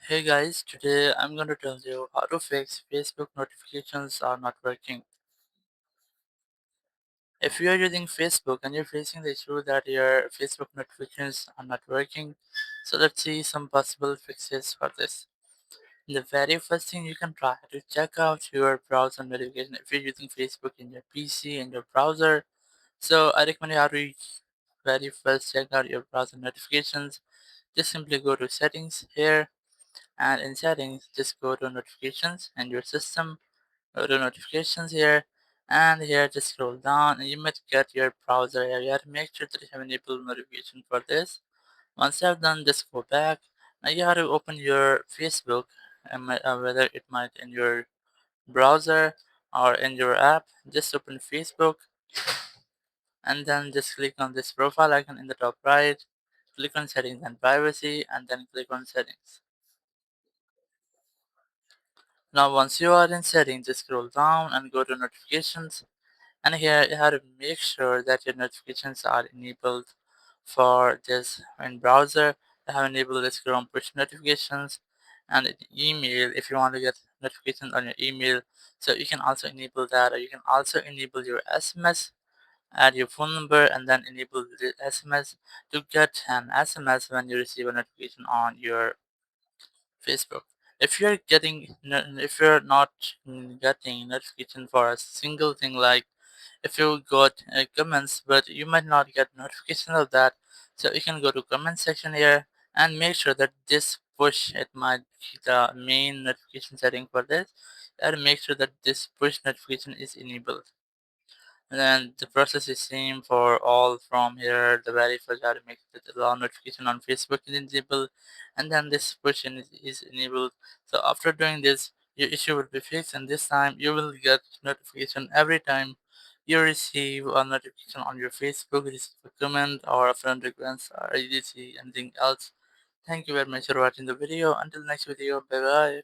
Hey guys, today I'm going to tell you how to fix Facebook notifications are not working. If you are using Facebook and you're facing the issue that your Facebook notifications are not working, so let's see some possible fixes for this. The very first thing you can try to check out your browser notification if you're using Facebook in your PC and your browser. So I recommend you how to very first check out your browser notifications. Just simply go to settings here, and in settings just go to notifications and your system, go to notifications here, and here just scroll down and you might get your browser area. Make sure that you have enabled notification for this. Once you have done, just go back. Now you have to open your Facebook, whether it might in your browser or in your app. Just open Facebook and then just click on this profile icon in the top right, click on settings and privacy, and then click on settings. Now once you are in settings, just scroll down and go to notifications, and here you have to make sure that your notifications are enabled for this. In browser you have enabled this Chrome push notifications, and in email if you want to get notifications on your email, so you can also enable that, or you can also enable your SMS, add your phone number and then enable the SMS to get an SMS when you receive a notification on your Facebook. If you're not getting notification for a single thing, like if you got comments but you might not get notification of that, so you can go to comment section here and make sure that this push, it might be the main notification setting for this, and make sure that this push notification is enabled. And then the process is same for all. From here the very first you have to make the allow notification on Facebook is enabled, and then this push is enabled. So after doing this, your issue will be fixed, and this time you will get notification every time you receive a notification on your Facebook, receive a comment or a friend request, or you see anything else. Thank you very much for watching the video. Until next video, bye bye.